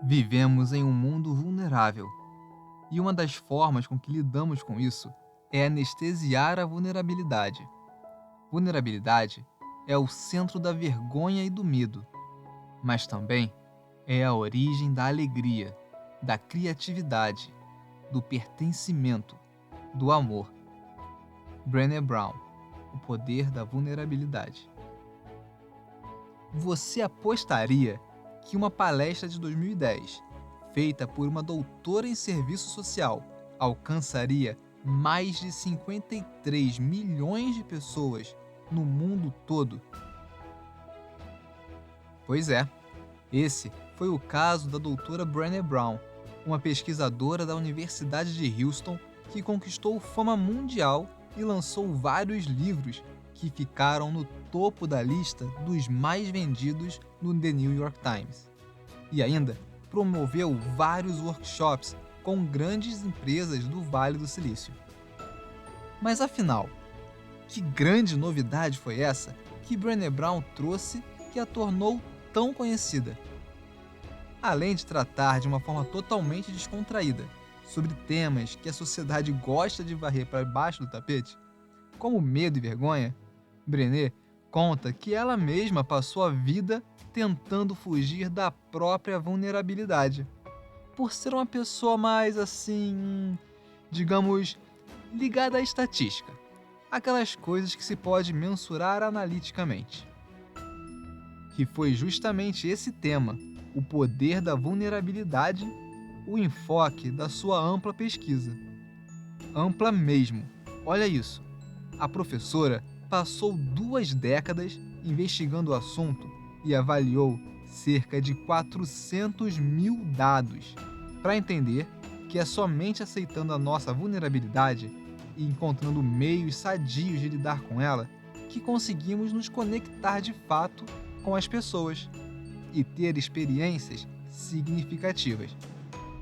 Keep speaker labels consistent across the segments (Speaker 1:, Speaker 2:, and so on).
Speaker 1: Vivemos em um mundo vulnerável, e uma das formas com que lidamos com isso é anestesiar a vulnerabilidade. Vulnerabilidade é o centro da vergonha e do medo, mas também é a origem da alegria, da criatividade, do pertencimento, do amor. Brené Brown, O Poder da Vulnerabilidade. Você apostaria que uma palestra de 2010, feita por uma doutora em serviço social, alcançaria mais de 53 milhões de pessoas no mundo todo? Pois é, esse foi o caso da doutora Brené Brown, uma pesquisadora da Universidade de Houston que conquistou fama mundial e lançou vários livros que ficaram no topo da lista dos mais vendidos no The New York Times. E ainda promoveu vários workshops com grandes empresas do Vale do Silício. Mas afinal, que grande novidade foi essa que Brené Brown trouxe que a tornou tão conhecida? Além de tratar de uma forma totalmente descontraída sobre temas que a sociedade gosta de varrer para baixo do tapete, como medo e vergonha, Brené conta que ela mesma passou a vida tentando fugir da própria vulnerabilidade, por ser uma pessoa mais assim, digamos, ligada à estatística, aquelas coisas que se pode mensurar analiticamente. Que foi justamente esse tema, o poder da vulnerabilidade, o enfoque da sua ampla pesquisa. Ampla mesmo, olha isso. A professora passou 2 décadas investigando o assunto e avaliou cerca de 400 mil dados para entender que é somente aceitando a nossa vulnerabilidade e encontrando meios sadios de lidar com ela que conseguimos nos conectar de fato com as pessoas e ter experiências significativas.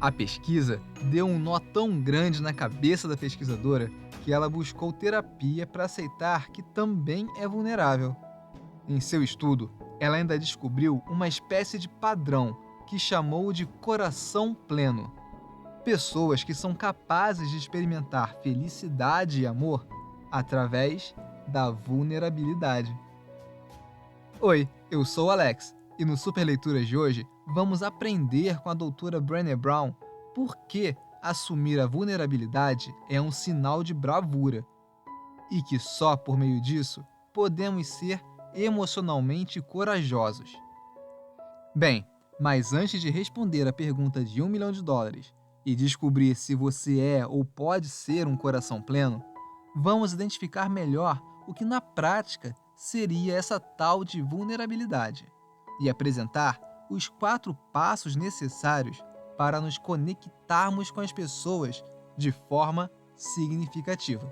Speaker 1: A pesquisa deu um nó tão grande na cabeça da pesquisadora que ela buscou terapia para aceitar que também é vulnerável. Em seu estudo, ela ainda descobriu uma espécie de padrão que chamou de coração pleno. Pessoas que são capazes de experimentar felicidade e amor através da vulnerabilidade. Oi, eu sou o Alex e no Super Leituras de hoje vamos aprender com a doutora Brené Brown por que assumir a vulnerabilidade é um sinal de bravura e que só por meio disso podemos ser emocionalmente corajosos. Bem, mas antes de responder a pergunta de US$ 1 milhão e descobrir se você é ou pode ser um coração pleno, vamos identificar melhor o que na prática seria essa tal de vulnerabilidade e apresentar os 4 passos necessários para nos conectarmos com as pessoas de forma significativa.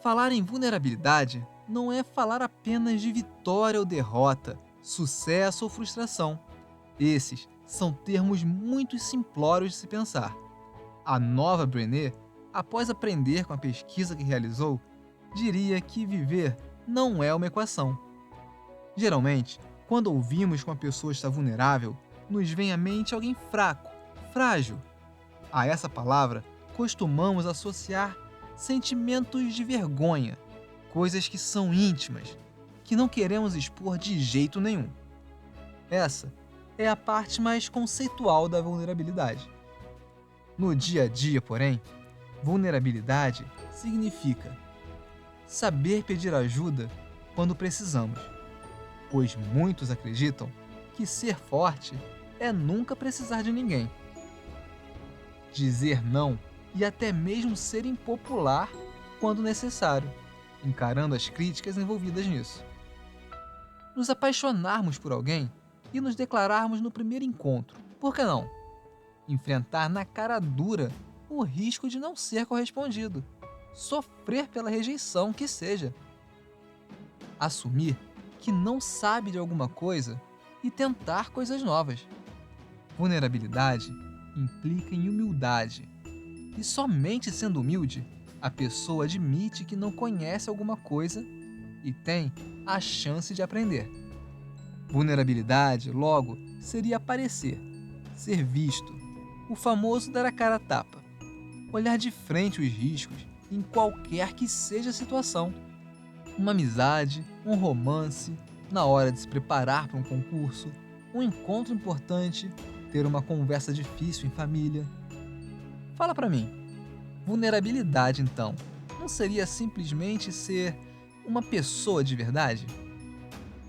Speaker 1: Falar em vulnerabilidade não é falar apenas de vitória ou derrota, sucesso ou frustração. Esses são termos muito simplórios de se pensar. A nova Brené, após aprender com a pesquisa que realizou, diria que viver não é uma equação. Geralmente, quando ouvimos que uma pessoa está vulnerável, nos vem à mente alguém fraco, frágil. A essa palavra, costumamos associar sentimentos de vergonha, coisas que são íntimas, que não queremos expor de jeito nenhum. Essa é a parte mais conceitual da vulnerabilidade. No dia a dia, porém, vulnerabilidade significa saber pedir ajuda quando precisamos, pois muitos acreditam que ser forte é nunca precisar de ninguém. Dizer não e até mesmo ser impopular quando necessário, encarando as críticas envolvidas nisso. Nos apaixonarmos por alguém e nos declararmos no primeiro encontro, por que não? Enfrentar na cara dura o risco de não ser correspondido, sofrer pela rejeição que seja. Assumir que não sabe de alguma coisa e tentar coisas novas. Vulnerabilidade implica em humildade. E somente sendo humilde, a pessoa admite que não conhece alguma coisa e tem a chance de aprender. Vulnerabilidade, logo, seria aparecer, ser visto, o famoso dar a cara a tapa, olhar de frente os riscos em qualquer que seja a situação. Uma amizade, um romance, na hora de se preparar para um concurso, um encontro importante, ter uma conversa difícil em família. Fala pra mim, vulnerabilidade então, não seria simplesmente ser uma pessoa de verdade?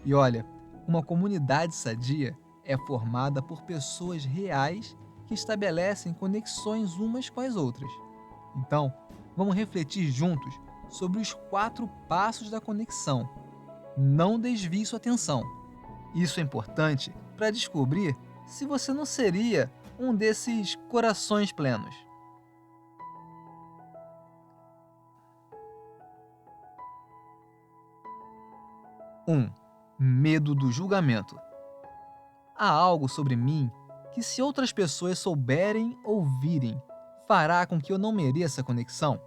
Speaker 1: E olha, uma comunidade sadia é formada por pessoas reais que estabelecem conexões umas com as outras. Então, vamos refletir juntos sobre os 4 passos da conexão. Não desvie sua atenção. Isso é importante para descobrir se você não seria um desses corações plenos. 1. Medo do julgamento. Há algo sobre mim que, se outras pessoas souberem ou virem, fará com que eu não mereça conexão?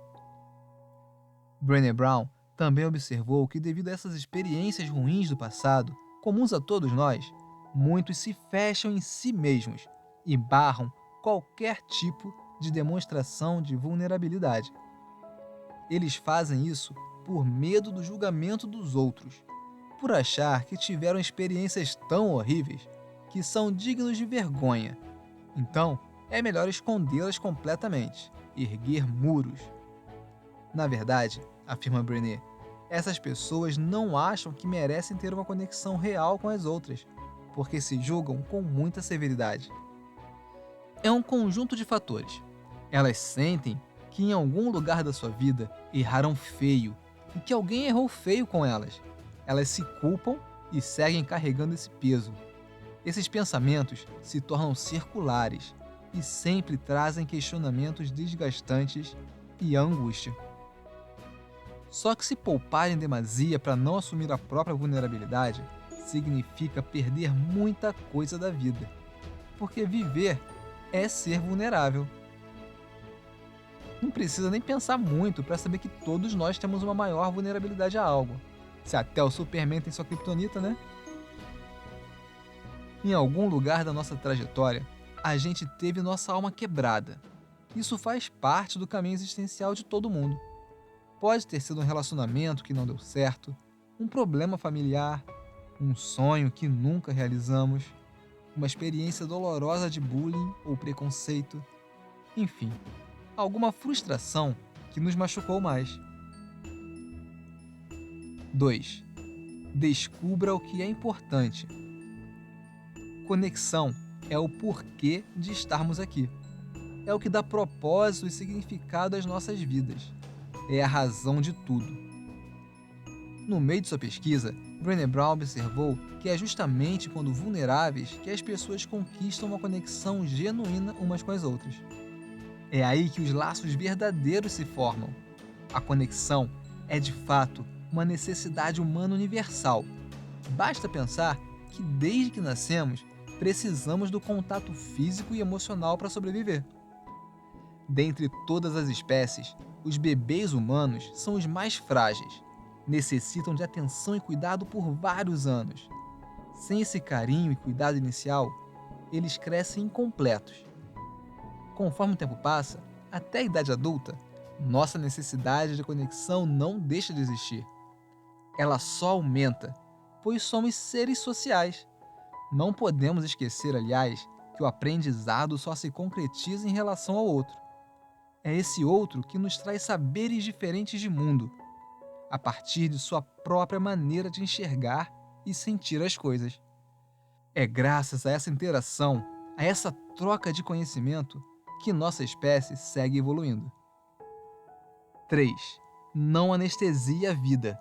Speaker 1: Brené Brown também observou que, devido a essas experiências ruins do passado, comuns a todos nós, muitos se fecham em si mesmos e barram qualquer tipo de demonstração de vulnerabilidade. Eles fazem isso por medo do julgamento dos outros, por achar que tiveram experiências tão horríveis que são dignos de vergonha. Então, é melhor escondê-las completamente, erguer muros. Na verdade, afirma Brené, essas pessoas não acham que merecem ter uma conexão real com as outras, porque se julgam com muita severidade. É um conjunto de fatores. Elas sentem que em algum lugar da sua vida erraram feio e que alguém errou feio com elas. Elas se culpam e seguem carregando esse peso. Esses pensamentos se tornam circulares e sempre trazem questionamentos desgastantes e angústia. Só que se pouparem demasia para não assumir a própria vulnerabilidade, significa perder muita coisa da vida. Porque viver é ser vulnerável. Não precisa nem pensar muito para saber que todos nós temos uma maior vulnerabilidade a algo. Se até o Superman tem sua criptonita, né? Em algum lugar da nossa trajetória, a gente teve nossa alma quebrada. Isso faz parte do caminho existencial de todo mundo. Pode ter sido um relacionamento que não deu certo, um problema familiar, um sonho que nunca realizamos, uma experiência dolorosa de bullying ou preconceito, enfim, alguma frustração que nos machucou mais. 2. Descubra o que é importante. Conexão é o porquê de estarmos aqui. É o que dá propósito e significado às nossas vidas. É a razão de tudo. No meio de sua pesquisa, Brené Brown observou que é justamente quando vulneráveis que as pessoas conquistam uma conexão genuína umas com as outras. É aí que os laços verdadeiros se formam. A conexão é, de fato, uma necessidade humana universal. Basta pensar que, desde que nascemos, precisamos do contato físico e emocional para sobreviver. Dentre todas as espécies, os bebês humanos são os mais frágeis. Necessitam de atenção e cuidado por vários anos. Sem esse carinho e cuidado inicial, eles crescem incompletos. Conforme o tempo passa, até a idade adulta, nossa necessidade de conexão não deixa de existir. Ela só aumenta, pois somos seres sociais. Não podemos esquecer, aliás, que o aprendizado só se concretiza em relação ao outro. É esse outro que nos traz saberes diferentes de mundo, a partir de sua própria maneira de enxergar e sentir as coisas. É graças a essa interação, a essa troca de conhecimento, que nossa espécie segue evoluindo. 3. Não anestesie a vida.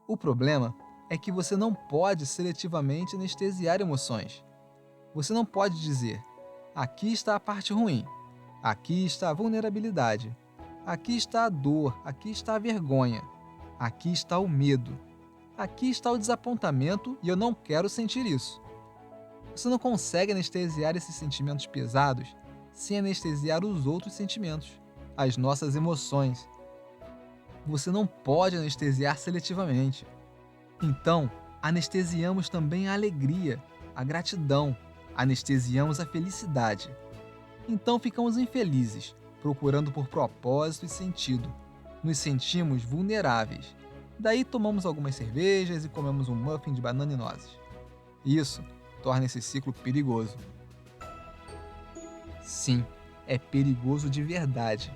Speaker 1: O problema é que você não pode seletivamente anestesiar emoções. Você não pode dizer, aqui está a parte ruim, aqui está a vulnerabilidade, aqui está a dor, aqui está a vergonha, aqui está o medo, aqui está o desapontamento e eu não quero sentir isso. Você não consegue anestesiar esses sentimentos pesados sem anestesiar os outros sentimentos, as nossas emoções. Você não pode anestesiar seletivamente. Então, anestesiamos também a alegria, a gratidão, anestesiamos a felicidade. Então ficamos infelizes, procurando por propósito e sentido. Nos sentimos vulneráveis. Daí tomamos algumas cervejas e comemos um muffin de banana e nozes. Isso torna esse ciclo perigoso. Sim, é perigoso de verdade.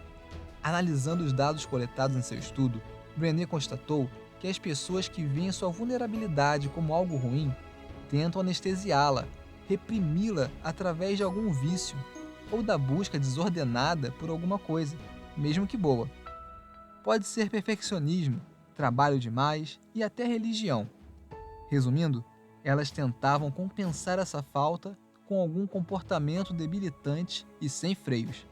Speaker 1: Analisando os dados coletados em seu estudo, Brené constatou que as pessoas que veem sua vulnerabilidade como algo ruim tentam anestesiá-la, reprimi-la através de algum vício ou da busca desordenada por alguma coisa, mesmo que boa. Pode ser perfeccionismo, trabalho demais e até religião. Resumindo, elas tentavam compensar essa falta com algum comportamento debilitante e sem freios.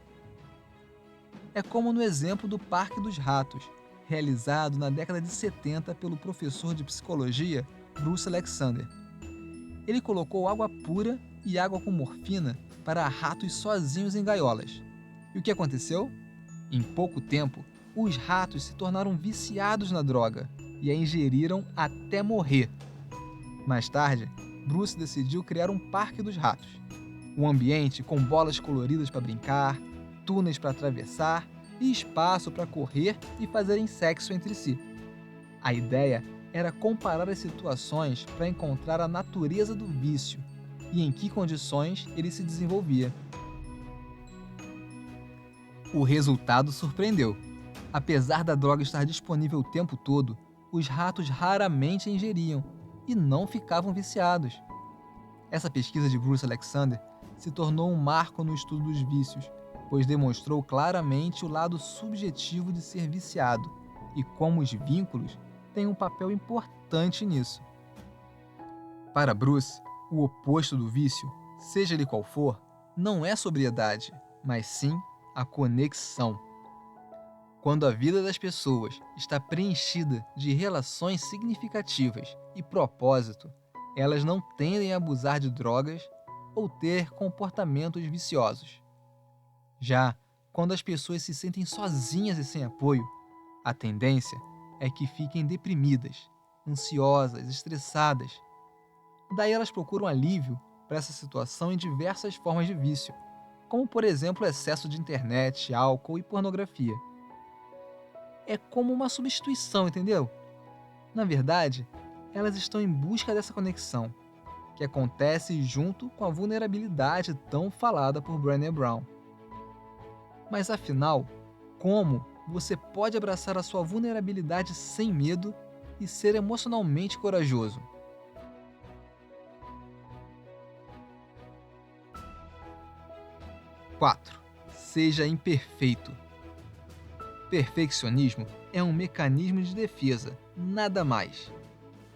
Speaker 1: É como no exemplo do Parque dos Ratos, realizado na década de 70 pelo professor de psicologia Bruce Alexander. Ele colocou água pura e água com morfina para ratos sozinhos em gaiolas. E o que aconteceu? Em pouco tempo, os ratos se tornaram viciados na droga e a ingeriram até morrer. Mais tarde, Bruce decidiu criar um parque dos ratos. Um ambiente com bolas coloridas para brincar, túneis para atravessar e espaço para correr e fazerem sexo entre si. A ideia era comparar as situações para encontrar a natureza do vício e em que condições ele se desenvolvia. O resultado surpreendeu. Apesar da droga estar disponível o tempo todo, os ratos raramente a ingeriam e não ficavam viciados. Essa pesquisa de Bruce Alexander se tornou um marco no estudo dos vícios, pois demonstrou claramente o lado subjetivo de ser viciado e como os vínculos têm um papel importante nisso. Para Bruce, o oposto do vício, seja ele qual for, não é sobriedade, mas sim a conexão. Quando a vida das pessoas está preenchida de relações significativas e propósito, elas não tendem a abusar de drogas ou ter comportamentos viciosos. Já quando as pessoas se sentem sozinhas e sem apoio, a tendência é que fiquem deprimidas, ansiosas, estressadas. Daí elas procuram alívio para essa situação em diversas formas de vício, como por exemplo o excesso de internet, álcool e pornografia. É como uma substituição, entendeu? Na verdade, elas estão em busca dessa conexão, que acontece junto com a vulnerabilidade tão falada por Brené Brown. Mas afinal, como você pode abraçar a sua vulnerabilidade sem medo e ser emocionalmente corajoso? 4. Seja imperfeito. Perfeccionismo é um mecanismo de defesa, nada mais.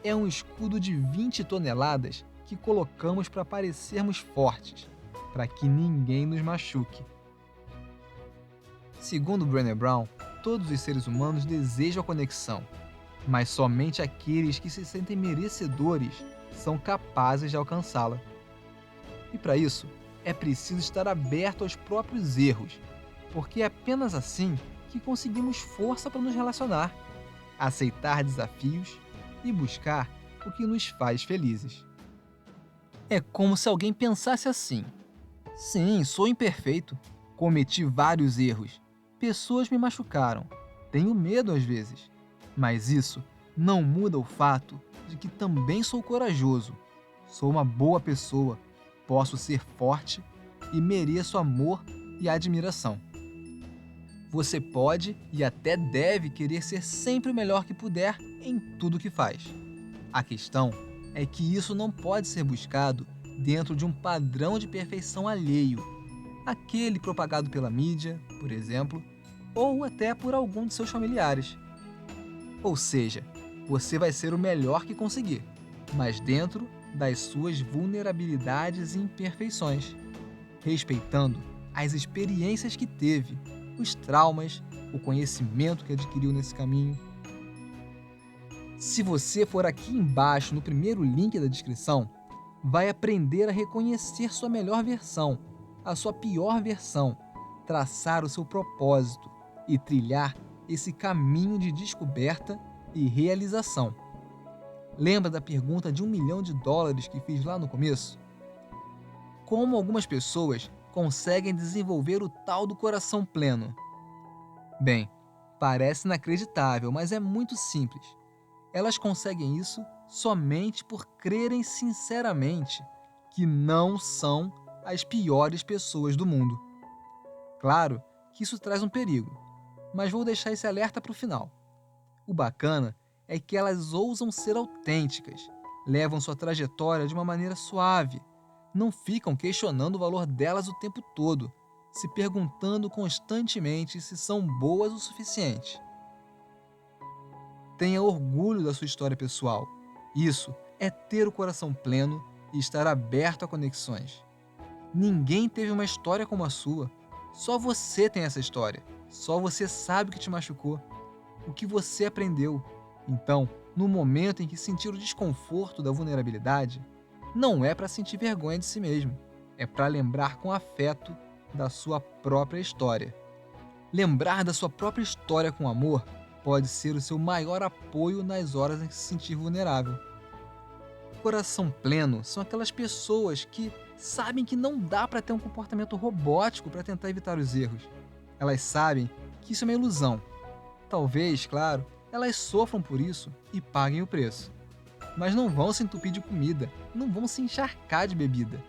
Speaker 1: É um escudo de 20 toneladas que colocamos para parecermos fortes, para que ninguém nos machuque. Segundo Brené Brown, todos os seres humanos desejam a conexão, mas somente aqueles que se sentem merecedores são capazes de alcançá-la. E para isso, é preciso estar aberto aos próprios erros, porque é apenas assim que conseguimos força para nos relacionar, aceitar desafios e buscar o que nos faz felizes. É como se alguém pensasse assim: sim, sou imperfeito, cometi vários erros, pessoas me machucaram, tenho medo às vezes, mas isso não muda o fato de que também sou corajoso, sou uma boa pessoa, posso ser forte e mereço amor e admiração. Você pode e até deve querer ser sempre o melhor que puder em tudo que faz. A questão é que isso não pode ser buscado dentro de um padrão de perfeição alheio, aquele propagado pela mídia, por exemplo, ou até por algum de seus familiares. Ou seja, você vai ser o melhor que conseguir, mas dentro das suas vulnerabilidades e imperfeições, respeitando as experiências que teve, os traumas, o conhecimento que adquiriu nesse caminho. Se você for aqui embaixo no primeiro link da descrição, vai aprender a reconhecer sua melhor versão, a sua pior versão, traçar o seu propósito e trilhar esse caminho de descoberta e realização. Lembra da pergunta de $1 milhão que fiz lá no começo? Como algumas pessoas conseguem desenvolver o tal do coração pleno? Bem, parece inacreditável, mas é muito simples. Elas conseguem isso somente por crerem sinceramente que não são as piores pessoas do mundo. Claro que isso traz um perigo, mas vou deixar esse alerta para o final. O bacana é que elas ousam ser autênticas, levam sua trajetória de uma maneira suave, não ficam questionando o valor delas o tempo todo, se perguntando constantemente se são boas o suficiente. Tenha orgulho da sua história pessoal. Isso é ter o coração pleno e estar aberto a conexões. Ninguém teve uma história como a sua. Só você tem essa história. Só você sabe o que te machucou, o que você aprendeu. Então, no momento em que sentir o desconforto da vulnerabilidade, não é para sentir vergonha de si mesmo. É para lembrar com afeto da sua própria história. Lembrar da sua própria história com amor pode ser o seu maior apoio nas horas em que se sentir vulnerável. Coração pleno são aquelas pessoas que sabem que não dá para ter um comportamento robótico para tentar evitar os erros. Elas sabem que isso é uma ilusão. Talvez, claro, elas sofram por isso e paguem o preço. Mas não vão se entupir de comida, não vão se encharcar de bebida.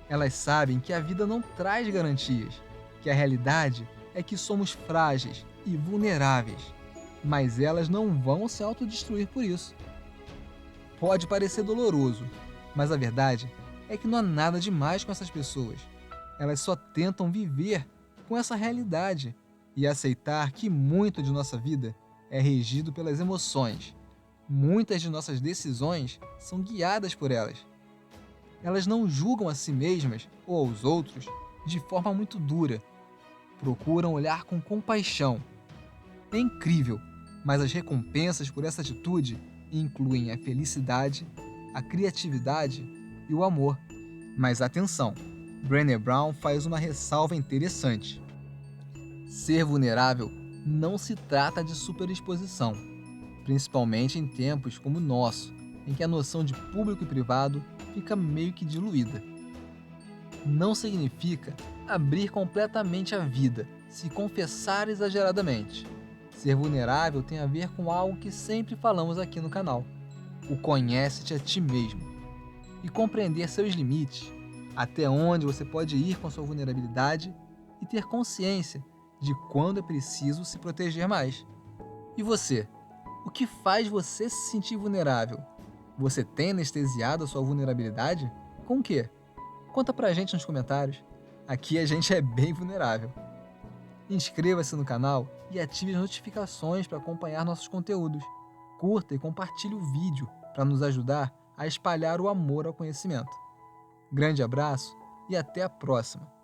Speaker 1: Elas sabem que a vida não traz garantias, que a realidade é que somos frágeis e vulneráveis, mas elas não vão se autodestruir por isso. Pode parecer doloroso, mas a verdade é que não há nada demais com essas pessoas. Elas só tentam viver com essa realidade e aceitar que muito de nossa vida é regido pelas emoções. Muitas de nossas decisões são guiadas por elas. Elas não julgam a si mesmas ou aos outros de forma muito dura. Procuram olhar com compaixão. É incrível, mas as recompensas por essa atitude incluem a felicidade, a criatividade e o amor. Mas atenção, Brené Brown faz uma ressalva interessante. Ser vulnerável não se trata de superexposição, principalmente em tempos como o nosso, em que a noção de público e privado fica meio que diluída. Não significa abrir completamente a vida, se confessar exageradamente. Ser vulnerável tem a ver com algo que sempre falamos aqui no canal: o conhece-te a ti mesmo. E compreender seus limites, até onde você pode ir com sua vulnerabilidade e ter consciência de quando é preciso se proteger mais. E você? O que faz você se sentir vulnerável? Você tem anestesiado a sua vulnerabilidade? Com o quê? Conta pra gente nos comentários. Aqui a gente é bem vulnerável. Inscreva-se no canal e ative as notificações para acompanhar nossos conteúdos. Curta e compartilhe o vídeo para nos ajudar a espalhar o amor ao conhecimento. Grande abraço e até a próxima!